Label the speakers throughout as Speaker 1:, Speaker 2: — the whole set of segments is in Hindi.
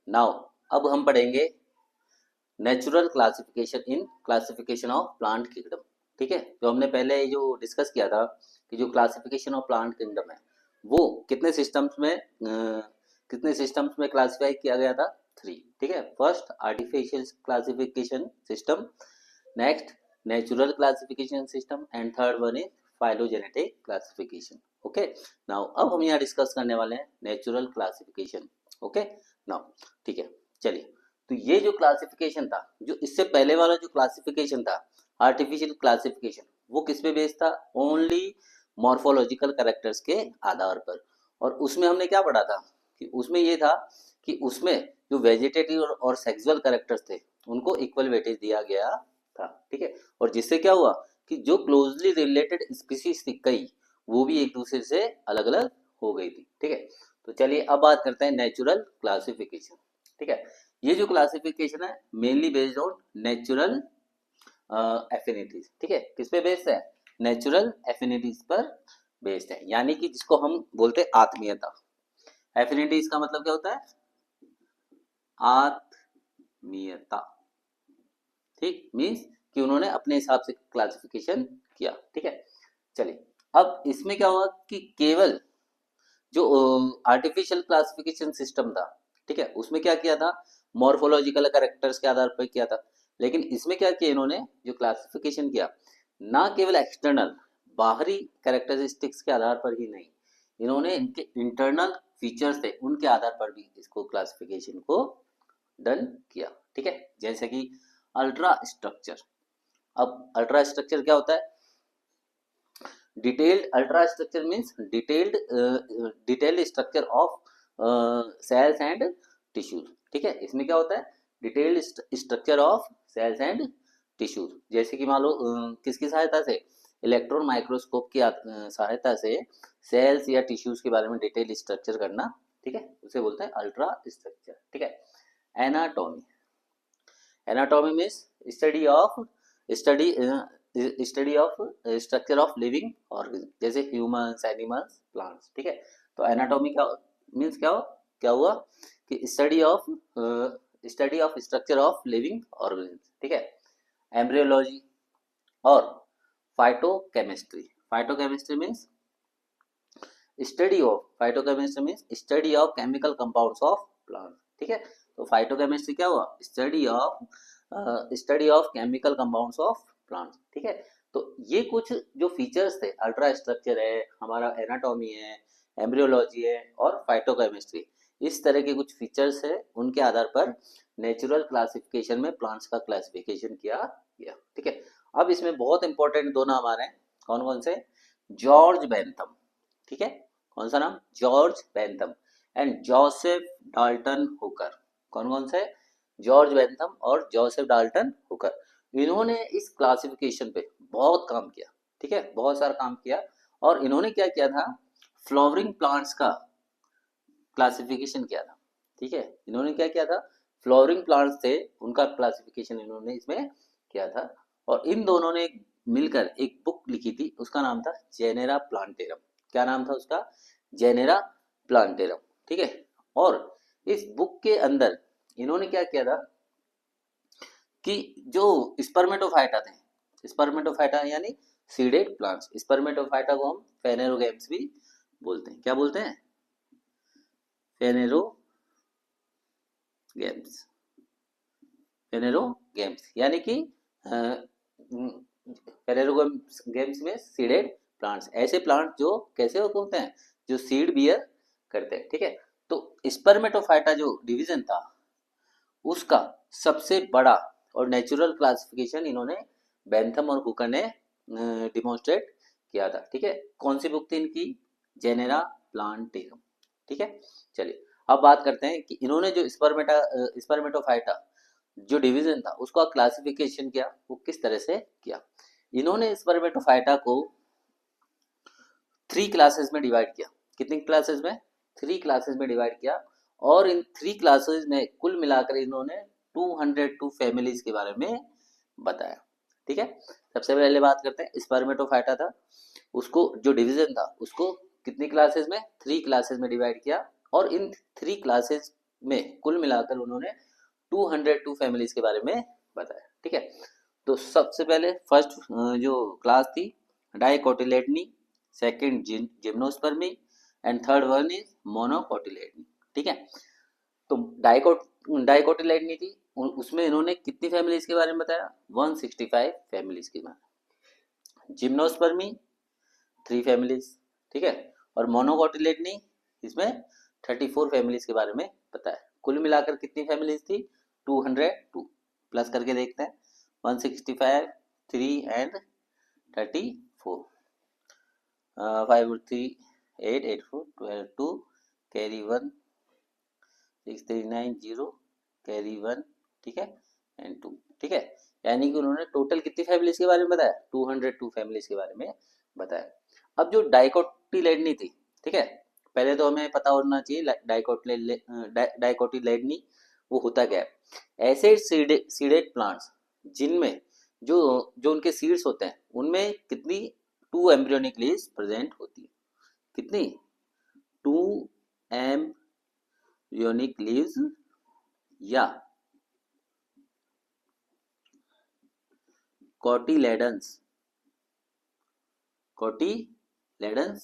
Speaker 1: नाउ अब हम पढ़ेंगे natural classification in classification of plant kingdom. ठीक है, जो हमने पहले जो डिस्कस किया था कि जो क्लासिफिकेशन ऑफ प्लांट किंगडम है वो कितने सिस्टम्स में क्लासिफाई किया गया था? 3। ठीक है, first artificial classification system, next natural classification system and third one is phylogenetic classification. Okay, now अब हम यहाँ डिस्कस करने वाले हैं नेचुरल क्लासिफिकेशन। ओके, नाउ ठीक है, चलिए। तो ये जो क्लासिफिकेशन था, जो इससे पहले वाला जो क्लासिफिकेशन था आर्टिफिशियल क्लासिफिकेशन, वो किस पे बेस्ड था? ओनली मॉर्फोलॉजिकल कैरेक्टर्स के आधार पर। और उसमें हमने क्या पढ़ा था कि उसमें ये था कि उसमें जो वेजिटेटिव और सेक्सुअल कैरेक्टर्स थे उनको इक्वल वेटेज दिया गया था। ठीक है, और जिससे क्या हुआ कि जो क्लोजली रिलेटेड स्पीसीज थी कई, वो भी एक दूसरे से अलग अलग हो गई थी। ठीक है, तो चलिए अब बात करते हैं नेचुरल क्लासिफिकेशन। ठीक है, ये जो क्लासिफिकेशन है mainly based on natural affinities. ठीक है, किस पे बेस्ड है? नेचुरल एफिनिटीज पर बेस्ड है, यानी कि जिसको हम बोलते हैं आत्मीयता। एफिनिटीज का मतलब क्या होता है? आत्मीयता। ठीक, मीन्स कि उन्होंने अपने हिसाब से क्लासिफिकेशन किया। ठीक है, चलिए अब इसमें क्या हुआ कि केवल जो आर्टिफिशियल क्लासिफिकेशन सिस्टम था, ठीक है, उसमें क्या किया था? मॉर्फोलॉजिकल कैरेक्टर्स के आधार पर किया था। लेकिन इसमें क्या किया इन्होंने, जो क्लासिफिकेशन किया, ना केवल एक्सटर्नल बाहरी कैरेक्टरिस्टिक्स के आधार पर ही नहीं, इन्होंने इनके इंटरनल फीचर्स थे उनके आधार पर भी इसको क्लासिफिकेशन को डन किया। ठीक है, जैसे कि अल्ट्रा स्ट्रक्चर। अब अल्ट्रा स्ट्रक्चर क्या होता है? Detailed ultra structure means detailed structure of cells and tissues. ठीक है, इसमें क्या होता है? Detailed structure of cells and tissues. जैसे कि मान लो किसकी सहायता से? इलेक्ट्रॉन माइक्रोस्कोप की सहायता से सेल्स या टिश्यूज के बारे में डिटेल स्ट्रक्चर करना। ठीक है, उसे बोलते हैं अल्ट्रा स्ट्रक्चर। ठीक है, anatomy. Anatomy means study of study study of structure of living organ, जैसे ह्यूमंस, एनिमल्स, प्लांट्स। ठीक है, तो एनाटॉमी क्या मीन्स क्या हुआ कि study of structure of living organ. ठीक है, एम्ब्रियोलॉजी और phytochemistry. Phytochemistry means study of chemical compounds of plant. ठीक है, तो फाइटोकेमिस्ट्री क्या हुआ? Study of chemical compounds of plants. ठीक है, तो ये कुछ जो फीचर्स थे, अल्ट्रा स्ट्रक्चर है, हमारा एनाटॉमी है, एम्ब्रियोलॉजी है और फाइटोकेमिस्ट्री, इस तरह के कुछ फीचर्स है, उनके आधार पर नेचुरल क्लासिफिकेशन में प्लांट्स का क्लासिफिकेशन किया गया। ठीक है, अब इसमें बहुत इंपॉर्टेंट दो नाम आ रहे हैं। कौन कौन से? George Bentham. ठीक है, कौन सा नाम? George Bentham and Joseph Dalton Hooker. कौन कौन से? जॉर्ज बेंथम और जोसेफ डाल्टन हुकर। इन्होंने इस क्लासिफिकेशन पे बहुत काम किया। ठीक है, बहुत सारा काम किया। और इन्होंने क्या किया था? फ्लावरिंग प्लांट्स का क्लासिफिकेशन किया था। ठीक है, इन्होंने क्या किया था? फ्लावरिंग प्लांट्स थे उनका क्लासिफिकेशन इन्होंने इसमें किया था। और इन दोनों ने मिलकर एक बुक लिखी थी, उसका नाम था जेनेरा प्लांटेरम। क्या नाम था उसका? Genera plantarum. ठीक है, और इस बुक के अंदर इन्होंने क्या किया था कि जो स्पर्मेटोफाइटा थे, स्पर्मेटोफाइटा यानी सीडेड प्लांट्स, स्पर्मेटोफाइटा को हम फेनेरोगैम्स भी बोलते हैं। क्या बोलते हैं? फेनेरोगैम्स। फेनेरोगैम्स यानी कि फेनेरोगैम्स में सीडेड प्लांट्स, ऐसे प्लांट जो कैसे होते हैं? जो सीड बियर करते हैं। ठीक है, तो स्पर्मेटोफाइटा जो डिवीजन था उसका सबसे बड़ा और नेचुरल क्लासिफिकेशन इन्होंने बेंथम और हुकर ने डिमोन्स्ट्रेट किया था। ठीक है, कौन सी बुक थी इनकी? Genera plantarum. ठीक है, चलिए अब बात करते हैं कि इन्होंने जो स्पर्मेटोफाइटा जो डिवीजन था उसका क्लासिफिकेशन किया, वो किस तरह से किया। इन्होंने स्पर्मेटोफाइटा को 3 क्लासेस में डिवाइड किया। कितनी क्लासेस में? 3 क्लासेस में डिवाइड किया। और इन 3 क्लासेस में कुल मिलाकर इन्होंने 202 फैमिलीज के बारे में बताया। ठीक है, सबसे पहले बात करते हैं स्पर्मेटोफाइटा था, उसको जो डिवीजन था उसको कितनी क्लासेस में? 3 क्लासेस में डिवाइड किया। और इन 3 क्लासेस में कुल मिलाकर उन्होंने 202 फैमिलीज के बारे में बताया। ठीक है, तो सबसे पहले फर्स्ट जो क्लास थी dicotyledonae, second gymnospermae and third one is monocotyledonae. ठीक है, तो डाइकोटिलेडनी थी, उसमें इन्होंने कितनी फैमिलीज के बारे में बताया? 165 फैमिलीज के बारे में। Gymnospermae 3 families. ठीक है, और मोनोकोटिलेडनी इसमें 34 फैमिलीज के बारे में बताया। कुल मिलाकर कितनी फैमिलीज थी? 202। प्लस करके देखते हैं, 165, 3 एंड 34। 5 3 8 8 4 12 2 carry 1 6 3 9 0 carry 1। ठीक है, एंड 2। ठीक है, यानी कि उन्होंने टोटल कितनी फैमिलीज के बारे में बताया? 202 फैमिलीज के बारे में बताया। अब जो डाइकोटिलेडनी थी, ठीक है, पहले तो हमें पता होना चाहिए डाइकोटिलेडनी वो होता क्या है। ऐसे सीडेड प्लांट्स जिनमें जो जो उनके सीड्स होते हैं उनमें कितनी 2 एम्ब्रियोनिक लीव्स प्रेजेंट होती है। कितनी? 2 एम्ब्रियोनिक लीव्स या कोटिलेडन्स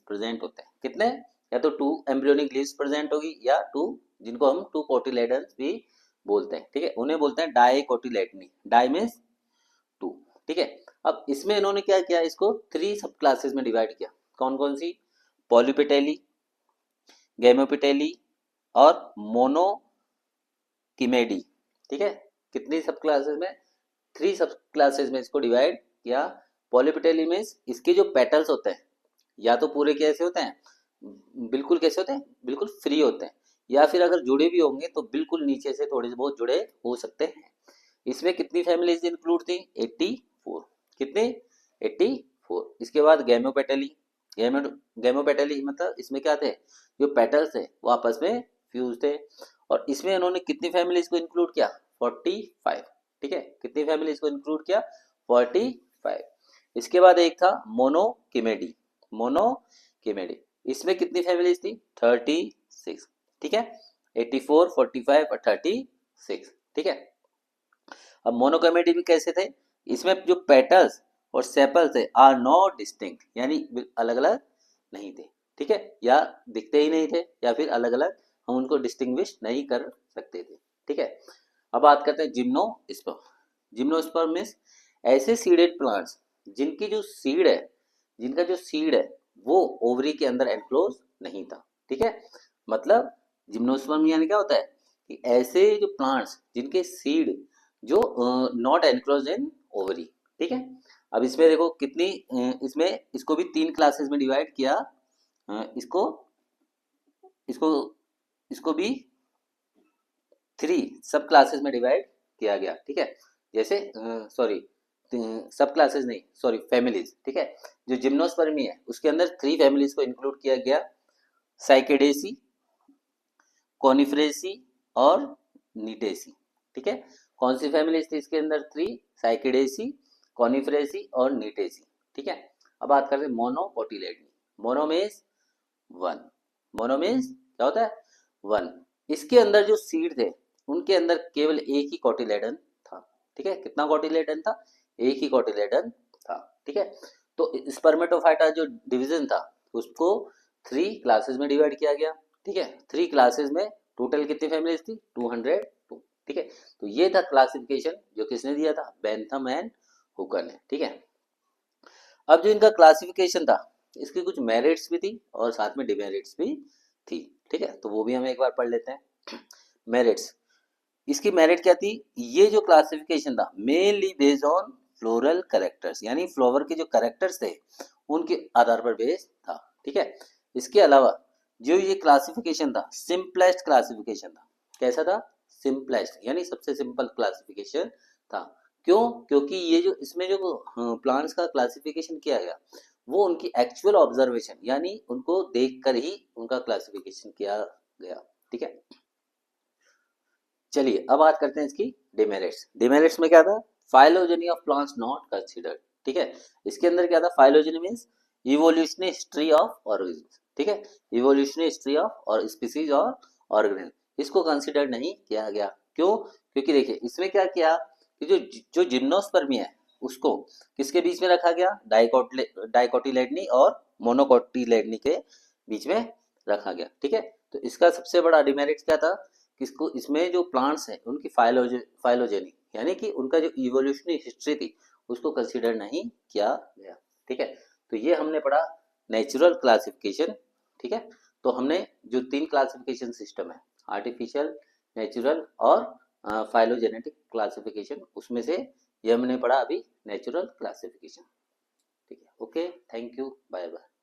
Speaker 1: प्रेजेंट होते हैं। कितने? या तो 2 एम्ब्रियोनिक लीव्स प्रेजेंट होगी या 2, जिनको हम 2 कोटिलेडन्स भी बोलते हैं। ठीक है, उन्हें बोलते हैं डाइकोटिलेडनी। Die means 2। ठीक है, अब इसमें इन्होंने क्या किया, इसको 3 सब क्लासेस में डिवाइड किया। कौन कौन सी? पॉलीपेटेली, गैमोपेटेली और मोनोकिमेडी। ठीक है, कितनी सब क्लासेस में? 3 सब क्लासेस में इसको डिवाइड किया। पॉलीपेटेली मीन्स इसके जो पेटल्स होते हैं या तो पूरे कैसे होते हैं, बिल्कुल कैसे होते हैं, बिल्कुल फ्री होते हैं, या फिर अगर जुड़े भी होंगे तो बिल्कुल नीचे से थोड़े से बहुत जुड़े हो सकते हैं। इसमें कितनी फैमिलीज इंक्लूड थी? 84। कितने? 84। इसके बाद गैमोपेटली। गैमोपेटली मतलब इसमें क्या थे, जो पेटल्स थे वो आपस में फ्यूज थे, और इसमें इन्होंने कितनी फैमिलीज को इंक्लूड किया? 45। ठीक है, कितनी फैमिलीज को इंक्लूड किया? 45। इसके बाद एक था मोनोकिमेडी। इसमें कितनी फैमिलीज थी? 36। ठीक है, 84, 45 और 36। ठीक है, अब मोनोगैमेटी भी कैसे थे? इसमें जो पेटल्स और सेपल्स थे आर नॉट डिस्टिंक्ट, यानी अलग अलग नहीं थे। ठीक है, या दिखते ही नहीं थे, या फिर अलग अलग हम उनको डिस्टिंग्विश नहीं कर सकते थे। ठीक है, अब बात करते हैं जिम्नोस्पर्म। जिम्नोस्पर्म मीन्स ऐसे सीडेड प्लांट्स जिनका जो सीड है वो ओवरी के अंदर एनक्लोज नहीं था। ठीक है, मतलब जिम्नोस्पर्म यानी क्या होता है कि ऐसे जो प्लांट्स जिनके सीड जो नॉट एनक्लोज इन ओवरी। ठीक है, अब इसमें देखो कितनी इसमें इसको भी 3 क्लासेस में डिवाइड किया। इसको इसको इसको भी 3 सब क्लासेस में डिवाइड किया गया। ठीक है, जैसे सॉरी सब क्लासेस नहीं, सॉरी फैमिलीज। ठीक है, जो जिम्नोस्पर्मी है उसके अंदर 3 फैमिलीज को इंक्लूड किया गया, साइकेडेसी, कॉनिफरेसी और नीटेसी। ठीक है, कौन सी फैमिलीज थी इसके अंदर? 3, साइकेडेसी, कॉनिफरेसी और नीटेसी। ठीक है, अब बात करते हैं monocotyledonae. Mono means 1। Mono means क्या होता है? 1। इसके अंदर जो सीड थे उनके अंदर केवल एक ही कोटिलेडन था। ठीक है, कितना कोटिलेडन था? एक ही कोटिलेडन था। ठीक है, तो स्पर्मेटोफाइटा जो डिवीजन था उसको 3 क्लासेस में डिवाइड किया गया। ठीक है, 3 क्लासेस में टोटल कितनी फैमिलीज थी? 202। ठीक है, तो ये था क्लासिफिकेशन जो किसने दिया था? बेंथम एंड हुकर ने। ठीक है, अब जो इनका क्लासिफिकेशन था इसकी कुछ मेरिट्स भी थी और साथ में डिमेरिट्स भी थी। ठीक है, तो वो भी हम एक बार पढ़ लेते हैं। मेरिट्स, इसकी मेरिट क्या थी? ये जो क्लासिफिकेशन था mainly based on floral characters, यानी फ्लावर के जो कैरेक्टर्स थे उनके आधार पर बेस्ड था। ठीक है, इसके अलावा जो ये क्लासिफिकेशन था सिंपलेस्ट क्लासिफिकेशन था। कैसा था? सिंपलेस्ट, यानी सबसे सिंपल क्लासिफिकेशन था। क्यों? क्योंकि ये जो इसमें जो प्लांट्स का क्लासिफिकेशन किया गया वो उनकी एक्चुअल ऑब्जर्वेशन, यानी उनको देखकर ही उनका क्लासिफिकेशन किया गया। ठीक है, चलिए अब बात करते हैं इसकी डिमेरिट्स। डिमेरिट्स में क्या था? Phylogeny of plants not considered. ठीक है, इसके अंदर क्या था? Phylogeny means evolutionary history of organism. ठीक है, इवोल्यूशनरी हिस्ट्री ऑफ और स्पीसीज और ऑर्गेनिज्म, इसको कंसिडर नहीं किया गया। क्यों? क्योंकि देखिए इसमें क्या किया कि जो जो जिम्नोस्पर्मी है उसको किसके बीच में रखा गया, डाइकोटिलेडनी और मोनोकोटिलेडनी के बीच में रखा गया। ठीक है, तो इसका सबसे बड़ा डिमेरिट क्या था, किसको इसमें जो प्लांट्स हैं उनकी फाइलोजेनी यानी कि उनका जो इवोल्यूशनरी हिस्ट्री थी उसको कंसिडर नहीं किया गया। ठीक है, तो ये हमने पढ़ा नेचुरल क्लासिफिकेशन। ठीक है, तो हमने जो 3 क्लासिफिकेशन सिस्टम है, आर्टिफिशियल, नेचुरल और फाइलोजेनेटिक क्लासिफिकेशन, उसमें से ये हमने पढ़ा अभी नेचुरल क्लासिफिकेशन। ठीक है, okay, thank you, bye bye.